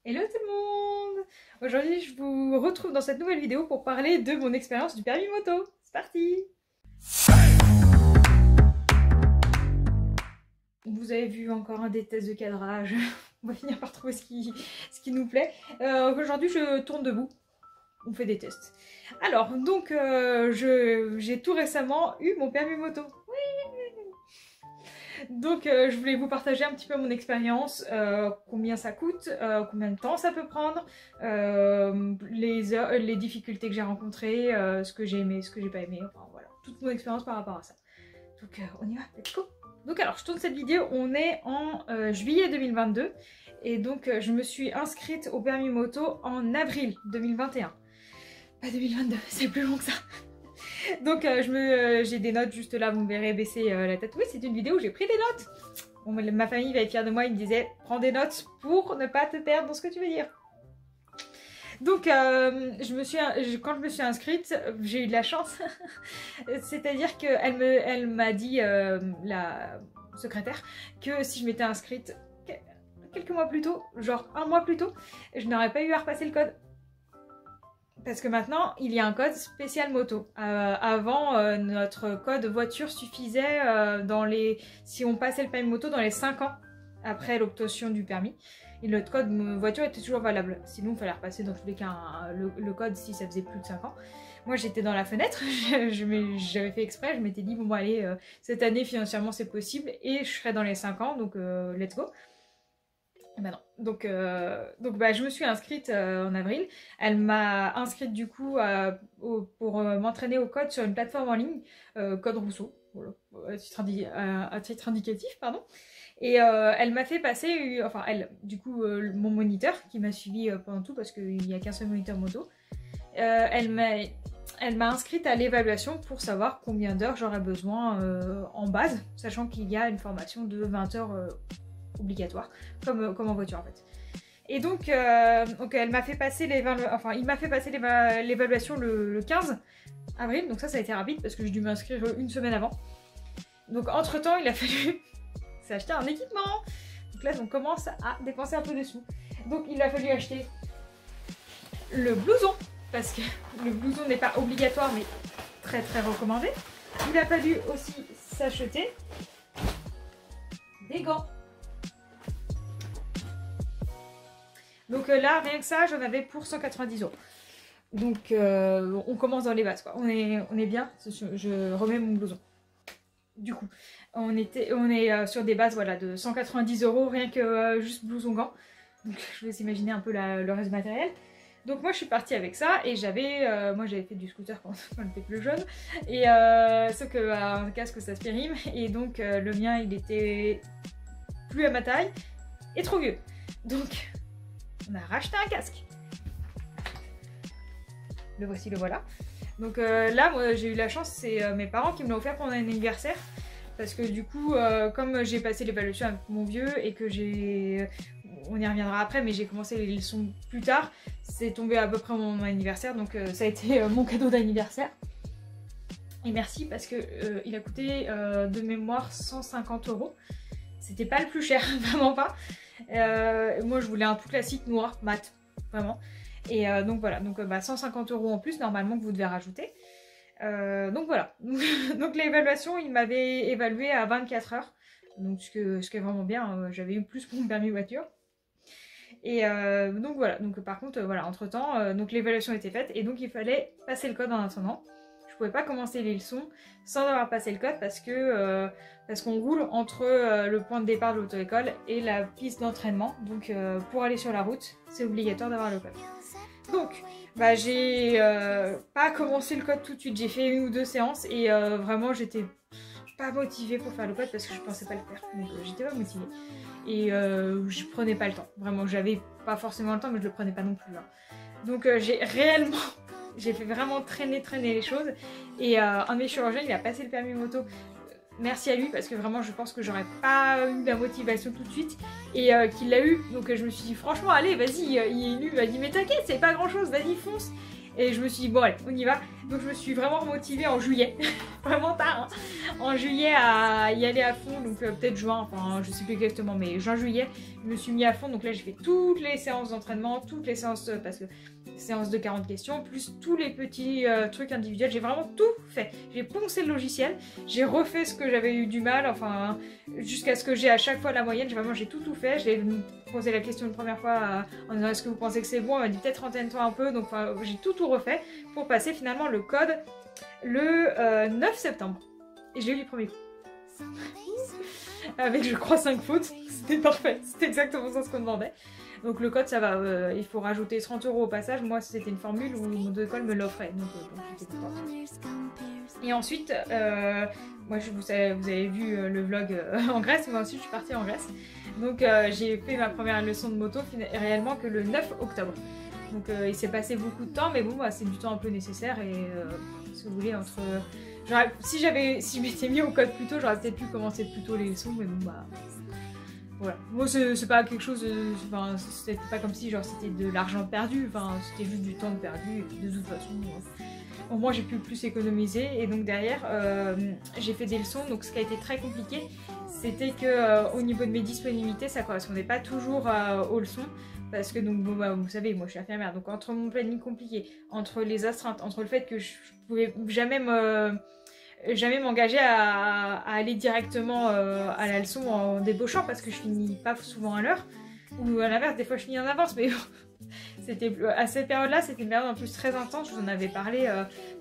Hello tout le monde! Aujourd'hui je vous retrouve dans cette nouvelle vidéo pour parler de mon expérience du permis moto. C'est parti! Vous avez vu encore un des tests de cadrage. On va finir par trouver ce qui nous plaît. Aujourd'hui je tourne debout. On fait des tests. Alors donc j'ai tout récemment eu mon permis moto. Donc je voulais vous partager un petit peu mon expérience, combien ça coûte, combien de temps ça peut prendre, les difficultés que j'ai rencontrées, ce que j'ai aimé, ce que j'ai pas aimé, enfin voilà, toute mon expérience par rapport à ça. Donc on y va, let's go. Donc alors je tourne cette vidéo, on est en juillet 2022 et donc je me suis inscrite au permis moto en avril 2021. Pas 2022, c'est plus long que ça. Donc j'ai des notes juste là, vous me verrez baisser la tête. Oui, c'est une vidéo où j'ai pris des notes. Bon, ma famille va être fière de moi, ils me disaient prends des notes pour ne pas te perdre dans ce que tu veux dire. Donc quand je me suis inscrite, j'ai eu de la chance. C'est-à-dire qu'elle m'a dit, la secrétaire, que si je m'étais inscrite quelques mois plus tôt, genre un mois plus tôt, je n'aurais pas eu à repasser le code. Parce que maintenant, il y a un code spécial moto. Avant, notre code voiture suffisait si on passait le permis moto dans les 5 ans après l'obtention du permis. Et notre code voiture était toujours valable. Sinon, il fallait repasser dans tous les cas le code si ça faisait plus de 5 ans. Moi, j'étais dans la fenêtre. J'avais fait exprès. Je m'étais dit, bon, allez, cette année, financièrement, c'est possible. Et je serai dans les 5 ans, donc let's go. Ben non. Donc je me suis inscrite en avril. Elle m'a inscrite du coup pour m'entraîner au code sur une plateforme en ligne, Code Rousseau, voilà, à titre indicatif, pardon. Et elle m'a fait passer, enfin elle, du coup mon moniteur qui m'a suivi pendant tout parce qu'il n'y a qu'un seul moniteur moto, elle m'a inscrite à l'évaluation pour savoir combien d'heures j'aurais besoin en base, sachant qu'il y a une formation de 20 heures obligatoire, comme en voiture en fait. Et donc elle m'a fait passer il m'a fait passer l'évaluation le 15 avril, donc ça a été rapide parce que j'ai dû m'inscrire une semaine avant. Donc entre temps il a fallu s'acheter un équipement. Donc là on commence à dépenser un peu de sous. Donc il a fallu acheter le blouson, parce que le blouson n'est pas obligatoire mais très très recommandé. Il a fallu aussi s'acheter des gants. Donc là, rien que ça, j'en avais pour 190 €. Donc on commence dans les bases, quoi. On est bien, je remets mon blouson. Du coup, on est sur des bases voilà, de 190 € rien que juste blouson gant. Donc je vous laisse imaginer un peu le reste du matériel. Donc moi je suis partie avec ça et moi j'avais fait du scooter quand j'étais plus jeune. Et sauf qu'un casque ça se périme et donc le mien il était plus à ma taille et trop vieux. Donc on a racheté un casque. Le voici, le voilà. Donc là, moi j'ai eu la chance, c'est mes parents qui me l'ont offert pour mon anniversaire. Parce que du coup, comme j'ai passé l'évaluation avec mon vieux et que on y reviendra après, mais j'ai commencé les leçons plus tard, c'est tombé à peu près mon anniversaire, donc ça a été mon cadeau d'anniversaire. Et merci parce que il a coûté de mémoire 150 €. C'était pas le plus cher, vraiment pas. Moi je voulais un tout classique noir mat, vraiment. Et donc voilà, donc 150 € en plus normalement que vous devez rajouter. Donc voilà, donc l'évaluation il m'avait évalué à 24 heures, donc ce qui est vraiment bien, j'avais eu plus pour mon permis voiture. Et donc voilà, donc par contre voilà, entre temps donc l'évaluation était faite et donc il fallait passer le code en attendant. Je pouvais pas commencer les leçons sans avoir passé le code parce qu'on roule entre le point de départ de l'auto-école et la piste d'entraînement. Donc pour aller sur la route, c'est obligatoire d'avoir le code. Donc j'ai pas commencé le code tout de suite, j'ai fait 1 ou 2 séances et vraiment j'étais pas motivée pour faire le code parce que je pensais pas le faire. Donc j'étais pas motivée. Et je prenais pas le temps. Vraiment, j'avais pas forcément le temps mais je le prenais pas non plus. Hein. Donc j'ai fait vraiment traîner les choses et un de mes chirurgiens il a passé le permis moto, merci à lui parce que vraiment je pense que j'aurais pas eu la motivation tout de suite et qu'il l'a eu, donc je me suis dit franchement allez vas-y, il m'a dit mais t'inquiète c'est pas grand chose, vas-y fonce. Et je me suis dit bon allez on y va. Donc je me suis vraiment motivée en juillet, vraiment tard hein, en juillet à y aller à fond, donc peut-être juin, enfin je sais plus exactement, mais juin-juillet, je me suis mis à fond, donc là j'ai fait toutes les séances d'entraînement, toutes les séances, parce que séances de 40 questions, plus tous les petits trucs individuels, j'ai vraiment tout fait. J'ai poncé le logiciel, j'ai refait ce que j'avais eu du mal, enfin jusqu'à ce que j'ai à chaque fois la moyenne, j'ai tout fait, j'ai posé la question une première fois en disant est-ce que vous pensez que c'est bon, elle m'a dit peut-être renseigne-toi un peu, donc j'ai tout refait pour passer finalement le code le 9 septembre. Et j'ai eu les premiers coups. Avec je crois 5 fautes, c'était parfait, c'était exactement ça ce qu'on demandait. Donc le code ça va, il faut rajouter 30 € au passage, moi c'était une formule où mon école me l'offrait, donc j'étais contente. Et ensuite, moi vous avez vu le vlog en Grèce, mais ensuite je suis partie en Grèce. Donc j'ai fait ma première leçon de moto réellement que le 9 octobre. Donc il s'est passé beaucoup de temps, mais bon bah, c'est du temps un peu nécessaire et si vous voulez entre... si je m'étais mis au code plus tôt, j'aurais peut-être pu commencer plus tôt les leçons, mais bon bah... Voilà. Moi c'est pas quelque chose, enfin c'était pas comme si genre c'était de l'argent perdu, enfin c'était juste du temps perdu, et puis de toute façon... Au moins j'ai pu plus économiser et donc derrière j'ai fait des leçons, donc ce qui a été très compliqué c'était que au niveau de mes disponibilités ça correspondait pas toujours aux leçons. Parce que donc bon, bah, vous savez, moi je suis infirmière, donc entre mon planning compliqué, entre les astreintes, entre le fait que je pouvais jamais m'engager à aller directement à la leçon en débauchant parce que je finis pas souvent à l'heure, ou à l'inverse, des fois je finis en avance, mais c'était à cette période-là, c'était une période en plus très intense, je vous en avais parlé,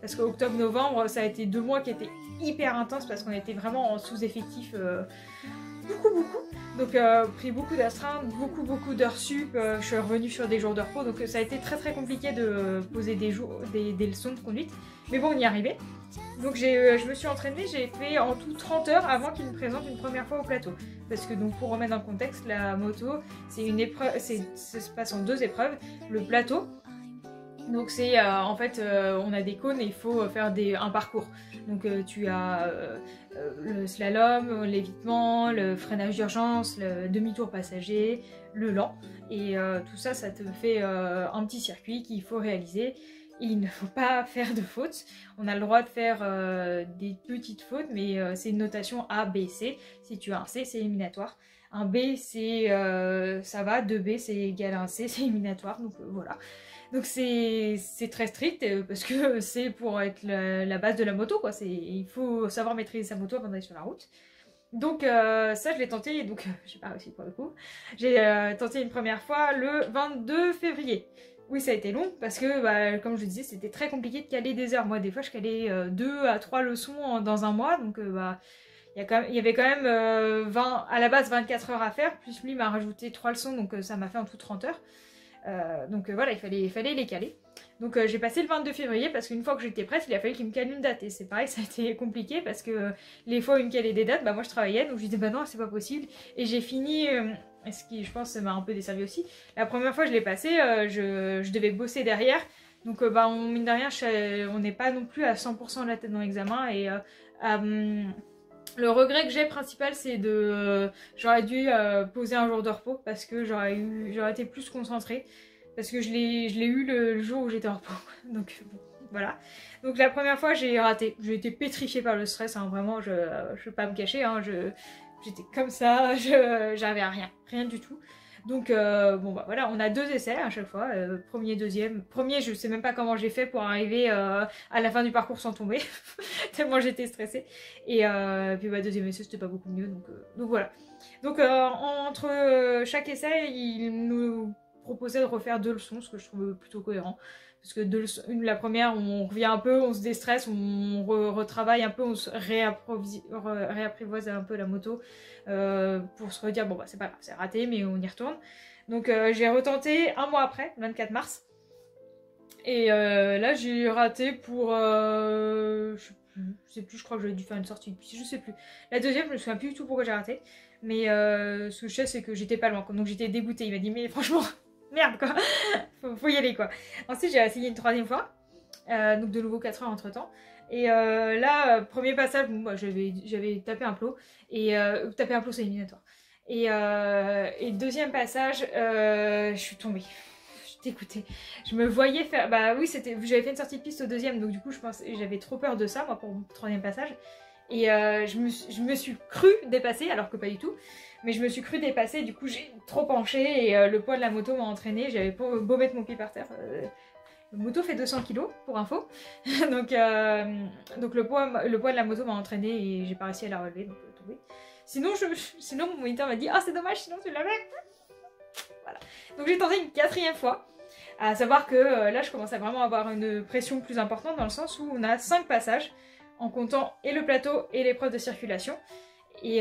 parce qu'octobre-novembre, ça a été 2 mois qui étaient hyper intenses parce qu'on était vraiment en sous-effectif. Beaucoup, donc pris beaucoup d'astreintes, beaucoup d'heures sup, je suis revenue sur des jours de repos, donc ça a été très compliqué de poser des leçons de conduite, mais bon on y est arrivé. Donc je me suis entraînée, j'ai fait en tout 30 heures avant qu'il me présente une première fois au plateau, parce que donc pour remettre dans le contexte, la moto c'est une épreuve, ça se passe en 2 épreuves, le plateau. Donc c'est en fait on a des cônes et il faut faire un parcours. Donc tu as le slalom, l'évitement, le freinage d'urgence, le demi-tour passager, le lent. Et tout ça, ça te fait un petit circuit qu'il faut réaliser. Et il ne faut pas faire de fautes. On a le droit de faire des petites fautes, mais c'est une notation A, B, C. Si tu as un C, c'est éliminatoire. Un B, c'est ça va. 2B, c'est égal à un C, c'est éliminatoire. Donc voilà. Donc c'est très strict parce que c'est pour être la base de la moto quoi. Il faut savoir maîtriser sa moto avant d'aller sur la route. Donc ça je l'ai tenté, donc j'ai pas réussi pour le coup. J'ai tenté une première fois le 22 février. Oui ça a été long parce que bah, comme je le disais c'était très compliqué de caler des heures. Moi des fois je calais 2 à 3 leçons dans un mois donc bah, il y avait quand même à la base 24 heures à faire, plus lui m'a rajouté 3 leçons donc ça m'a fait en tout 30 heures. Donc voilà, il fallait les caler. Donc j'ai passé le 22 février parce qu'une fois que j'étais prête, il a fallu qu'il me cale une date. Et c'est pareil, ça a été compliqué parce que les fois où il me calait des dates, bah moi je travaillais, donc je disais bah non, c'est pas possible. Et j'ai fini, ce qui je pense ça m'a un peu desservi aussi. La première fois je l'ai passé, je devais bosser derrière. Donc bah mine de rien, on n'est pas non plus à 100% de la tête dans l'examen. Et le regret que j'ai principal c'est j'aurais dû poser un jour de repos parce que j'aurais été plus concentrée parce que je l'ai eu le jour où j'étais en repos donc bon, voilà. Donc la première fois j'ai raté, j'ai été pétrifiée par le stress hein, vraiment je vais pas me cacher hein, j'étais comme ça, j'avais rien du tout. Donc bon bah voilà, on a 2 essais à chaque fois, premier, deuxième. Premier je sais même pas comment j'ai fait pour arriver à la fin du parcours sans tomber, tellement j'étais stressée. Et puis bah deuxième essai c'était pas beaucoup mieux, donc voilà. Donc entre chaque essai il nous proposait de refaire 2 leçons, ce que je trouve plutôt cohérent. Parce que la première on revient un peu, on se déstresse, on retravaille un peu, on se réapprivoise un peu la moto pour se redire bon bah c'est pas grave, c'est raté mais on y retourne. Donc j'ai retenté un mois après, le 24 mars. Et là j'ai raté pour je sais plus, je crois que j'avais dû faire une sortie de piste, je sais plus. La deuxième je me souviens plus du tout pourquoi j'ai raté. Mais ce que je sais c'est que j'étais pas loin, donc j'étais dégoûtée. Il m'a dit mais franchement merde quoi, faut y aller quoi. Ensuite j'ai essayé une 3e fois, donc de nouveau 4 heures entre temps. Et là, premier passage, bon, bah, j'avais tapé un plot, et taper un plot c'est éliminatoire. Et deuxième passage, je suis tombée dégoûtée. Je me voyais faire... Bah oui, j'avais fait une sortie de piste au deuxième, donc du coup, j'avais trop peur de ça, moi, pour mon troisième passage. Et je me suis cru dépasser, alors que pas du tout. Mais je me suis cru dépasser, du coup, j'ai trop penché et le poids de la moto m'a entraîné. J'avais beau mettre mon pied par terre. La moto fait 200 kg, pour info. donc le poids de la moto m'a entraîné et j'ai pas réussi à la relever, donc tombé. Sinon, mon moniteur m'a dit « Ah, c'est dommage, sinon tu l'avais !» Voilà. Donc j'ai tenté une 4e fois. À savoir que là, je commence à vraiment avoir une pression plus importante dans le sens où on a 5 passages en comptant et le plateau et l'épreuve de circulation. Et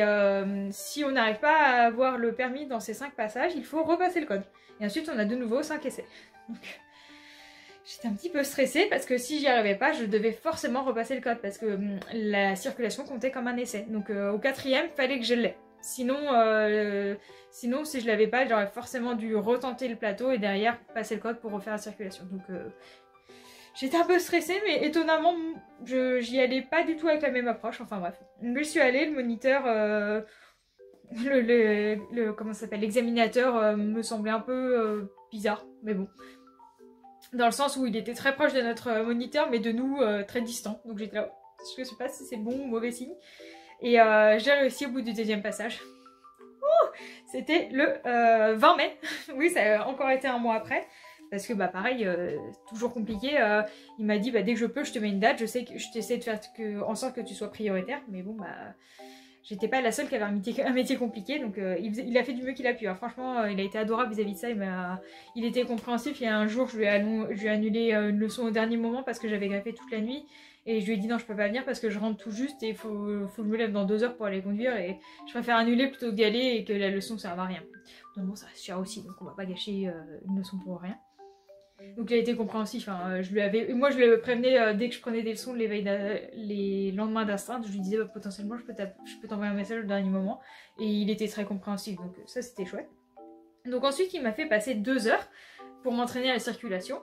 si on n'arrive pas à avoir le permis dans ces 5 passages, il faut repasser le code. Et ensuite, on a de nouveau 5 essais. Donc, j'étais un petit peu stressée parce que si j'y arrivais pas, je devais forcément repasser le code parce que la circulation comptait comme un essai. Donc au 4e, fallait que je l'aie. Sinon, si je l'avais pas, j'aurais forcément dû retenter le plateau et derrière passer le code pour refaire la circulation. Donc j'étais un peu stressée, mais étonnamment, j'y allais pas du tout avec la même approche. Enfin bref. Donc je suis allée, le moniteur, comment ça s'appelle, l'examinateur me semblait un peu bizarre, mais bon. Dans le sens où il était très proche de notre moniteur, mais de nous très distant. Donc j'étais là, je ne sais pas si c'est bon ou mauvais signe. Et j'ai réussi au bout du 2e passage. C'était le 20 mai. Oui, ça a encore été un mois après. Parce que bah pareil, toujours compliqué. Il m'a dit bah, dès que je peux, je te mets une date. Je sais que je t'essaie de faire en sorte que tu sois prioritaire. Mais bon, bah j'étais pas la seule qui avait un métier compliqué. Donc il a fait du mieux qu'il a pu. Hein. Franchement, il a été adorable vis-à-vis de ça. Il était compréhensif. Et un jour, je lui ai annulé une leçon au dernier moment parce que j'avais greffé toute la nuit. Et je lui ai dit non, je peux pas venir parce que je rentre tout juste et il faut que je me lève dans 2 heures pour aller conduire et je préfère annuler plutôt que d'y aller et que la leçon ça va à rien. Donc bon, ça reste cher aussi, donc on va pas gâcher une leçon pour rien. Donc il a été compréhensif, hein. Moi je le prévenais dès que je prenais des leçons les lendemains d'astreinte, je lui disais bah, potentiellement je peux t'envoyer un message au dernier moment et il était très compréhensif, donc ça c'était chouette. Donc ensuite il m'a fait passer 2 heures pour m'entraîner à la circulation.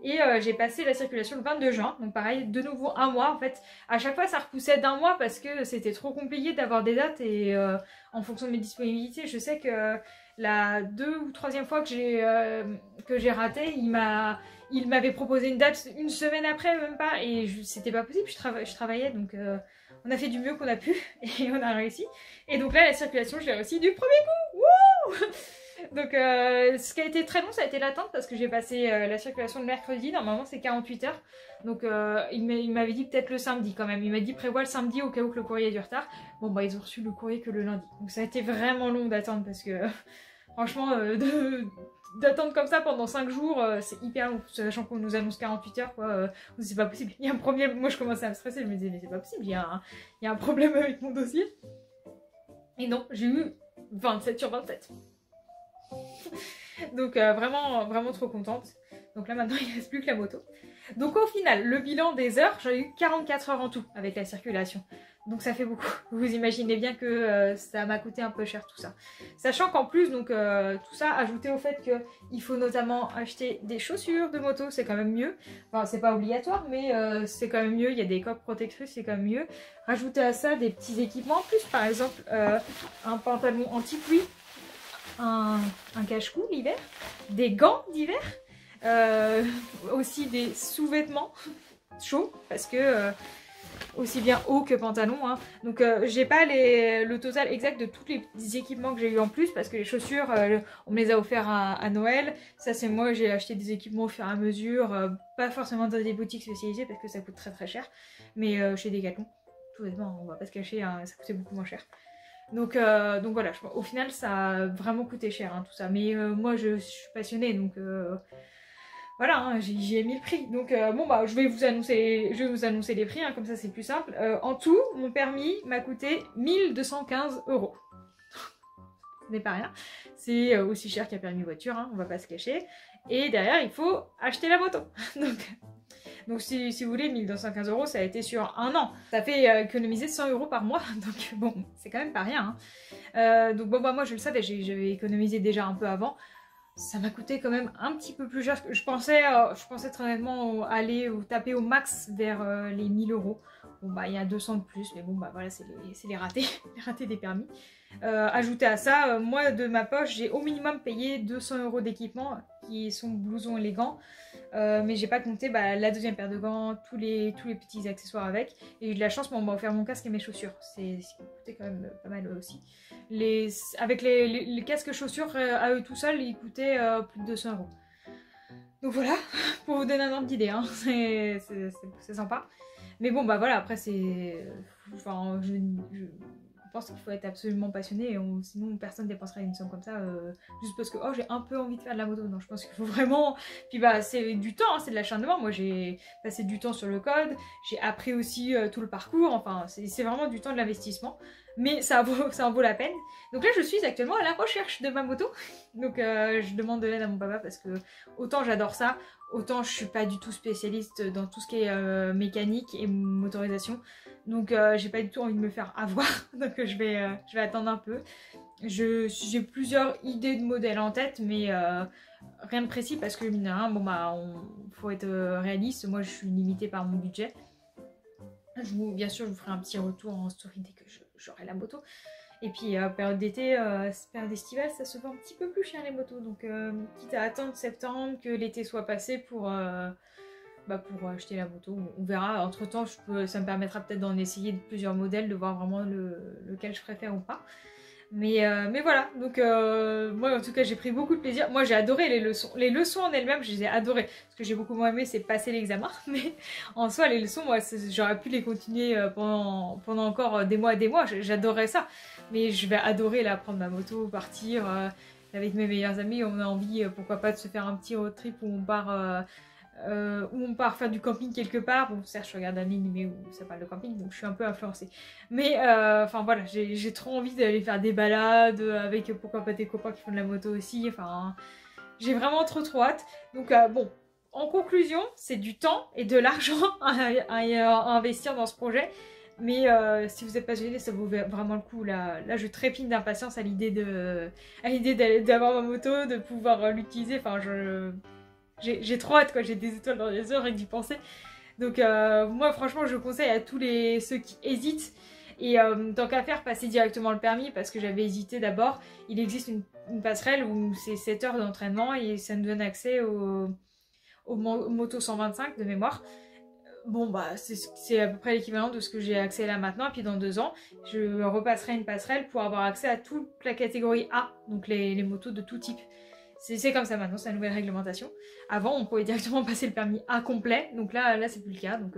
Et j'ai passé la circulation le 22 juin, donc pareil, de nouveau un mois. En fait, à chaque fois ça repoussait d'1 mois parce que c'était trop compliqué d'avoir des dates et en fonction de mes disponibilités, je sais que la 2e ou 3e fois que j'ai raté, il m'avait proposé une date une semaine après, même pas, et c'était pas possible, je travaillais, donc on a fait du mieux qu'on a pu et on a réussi. Et donc là, la circulation, je l'ai réussi du premier coup. Wouh! Donc ce qui a été très long, ça a été l'attente parce que j'ai passé la circulation le mercredi, normalement c'est 48 heures. Donc il m'avait dit peut-être le samedi quand même, il m'a dit prévois le samedi au cas où que le courrier ait du retard. Bon bah ils ont reçu le courrier que le lundi. Donc ça a été vraiment long d'attendre parce que franchement d'attendre comme ça pendant 5 jours c'est hyper long, sachant qu'on nous annonce 48 heures quoi, c'est pas possible. Il y a un problème, moi je commençais à me stresser, je me disais mais c'est pas possible, il y a un problème avec mon dossier. Et non, j'ai eu 27 sur 27. Donc vraiment, vraiment trop contente. Donc là maintenant il ne reste plus que la moto. Donc au final, le bilan des heures, j'ai eu 44 heures en tout avec la circulation. Donc ça fait beaucoup. Vous imaginez bien que ça m'a coûté un peu cher tout ça. Sachant qu'en plus, donc tout ça ajouté au fait qu'il faut notamment acheter des chaussures de moto, c'est quand même mieux. Enfin c'est pas obligatoire mais c'est quand même mieux, il y a des coques protectrices, c'est quand même mieux. Rajouter à ça des petits équipements en plus, par exemple un pantalon anti-pluie, un cache-cou l'hiver, des gants d'hiver, aussi des sous-vêtements chauds parce que aussi bien haut que pantalon hein. Donc j'ai pas le total exact de tous les petits équipements que j'ai eu en plus parce que les chaussures on me les a offerts à Noël, ça c'est moi j'ai acheté des équipements au fur et à mesure, pas forcément dans des boutiques spécialisées parce que ça coûte très très cher, mais chez Decathlon tout bêtement, on va pas se cacher hein, ça coûtait beaucoup moins cher. Donc voilà, au final ça a vraiment coûté cher hein, tout ça, mais moi je suis passionnée donc voilà, hein, j'y ai mis le prix. Donc bon bah je vais vous annoncer les prix, hein, comme ça c'est plus simple. En tout, mon permis m'a coûté 1215 €. Ce n'est pas rien. C'est aussi cher qu'un permis voiture, hein, on va pas se cacher. Et derrière il faut acheter la moto. Donc si vous voulez, 1215 € ça a été sur un an. Ça fait économiser 100 € par mois, donc bon, c'est quand même pas rien. Hein. Donc bon bah moi je le savais, j'avais économisé déjà un peu avant. Ça m'a coûté quand même un petit peu plus cher que je pensais très honnêtement aller taper au max vers les 1000 €. Bon bah il y a 200 de plus, mais bon bah voilà c'est les ratés, les ratés des permis. Ajouté à ça, moi de ma poche j'ai au minimum payé 200 € d'équipement, qui sont blouson et les gants. Mais j'ai pas compté la deuxième paire de gants, tous les petits accessoires avec. Et j'ai eu de la chance, on m'a offert mon casque et mes chaussures. C'est ce qui me coûtait quand même pas mal aussi. Avec les casques chaussures à eux tout seuls, ils coûtaient plus de 200 €. Donc voilà, pour vous donner un ordre d'idée, hein. C'est sympa. Mais bon, voilà, après c'est... Enfin, je pense qu'il faut être absolument passionné, sinon personne ne dépenserait une somme comme ça juste parce que oh j'ai un peu envie de faire de la moto. Non, je pense qu'il faut vraiment... Puis c'est du temps, hein, c'est de l'acharnement. Moi j'ai passé du temps sur le code, j'ai appris aussi tout le parcours, enfin c'est vraiment du temps de l'investissement. Mais ça en vaut la peine. Donc là je suis actuellement à la recherche de ma moto. Donc je demande de l'aide à mon papa parce que autant j'adore ça, autant je suis pas du tout spécialiste dans tout ce qui est mécanique et motorisation. Donc j'ai pas du tout envie de me faire avoir. Donc je vais attendre un peu. J'ai plusieurs idées de modèles en tête, mais rien de précis parce que mine de rien, faut être réaliste. Moi je suis limitée par mon budget. Bien sûr je vous ferai un petit retour en story dès que j'aurai la moto. Et puis période d'été, période estivale, ça se vend un petit peu plus cher les motos. Donc quitte à attendre septembre que l'été soit passé pour acheter la moto, on verra. Entre temps, ça me permettra peut-être d'en essayer de plusieurs modèles, de voir vraiment lequel je préfère ou pas. Mais voilà, donc moi en tout cas j'ai pris beaucoup de plaisir. Moi j'ai adoré les leçons. Les leçons en elles-mêmes, je les ai adorées. Ce que j'ai beaucoup moins aimé, c'est passer l'examen. Mais en soi, les leçons, moi j'aurais pu les continuer pendant encore des mois et des mois. J'adorais ça. Mais je vais adorer là, prendre ma moto, partir avec mes meilleurs amis. On a envie, pourquoi pas, de se faire un petit road trip où on part faire du camping quelque part. Bon, certes, je regarde un animé où ça parle de camping, donc je suis un peu influencée. Mais enfin voilà, j'ai trop envie d'aller faire des balades avec pourquoi pas des copains qui font de la moto aussi. Enfin, j'ai vraiment trop hâte. Donc bon, en conclusion, c'est du temps et de l'argent à investir dans ce projet. Mais si vous êtes passionné, ça vaut vraiment le coup. Là je trépigne d'impatience à l'idée d'avoir ma moto, de pouvoir l'utiliser. Enfin, j'ai trop hâte, quoi. J'ai des étoiles dans les yeux rien que d'y penser. Donc moi franchement je conseille à tous ceux qui hésitent. Et tant qu'à faire, passer directement le permis parce que j'avais hésité d'abord. Il existe une passerelle où c'est 7 heures d'entraînement et ça nous donne accès aux motos 125 de mémoire. Bon c'est à peu près l'équivalent de ce que j'ai accès là maintenant. Et puis dans 2 ans, je repasserai une passerelle pour avoir accès à toute la catégorie A, donc les motos de tout type. C'est comme ça maintenant, c'est la nouvelle réglementation. Avant, on pouvait directement passer le permis A complet, donc là c'est plus le cas. Donc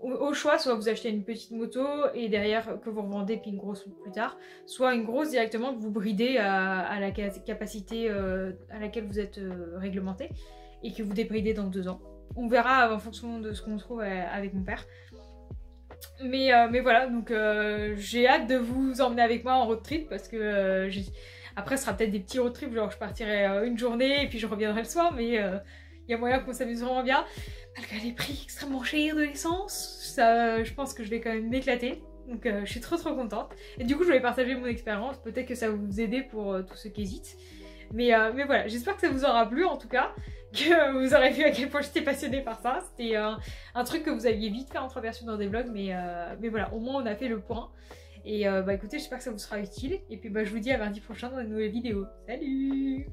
au choix, soit vous achetez une petite moto et derrière que vous revendez puis une grosse plus tard, soit une grosse directement que vous bridez à la capacité à laquelle vous êtes réglementé et que vous débridez dans 2 ans. On verra en fonction de ce qu'on trouve avec mon père. Mais voilà, donc j'ai hâte de vous emmener avec moi en road trip parce que après ce sera peut-être des petits road trips, genre je partirai une journée et puis je reviendrai le soir, mais il y a moyen qu'on s'amuse vraiment bien. Malgré les prix extrêmement chers de l'essence, je pense que je vais quand même m'éclater. Donc je suis trop contente. Et du coup je voulais partager mon expérience, peut-être que ça va vous aider pour tous ceux qui hésitent. Mais voilà, j'espère que ça vous aura plu en tout cas, que vous aurez vu à quel point j'étais passionnée par ça. C'était un truc que vous aviez vite fait entreaperçu dans des vlogs, mais voilà, au moins on a fait le point. Et écoutez, j'espère que ça vous sera utile. Et puis je vous dis à mardi prochain dans une nouvelle vidéo. Salut!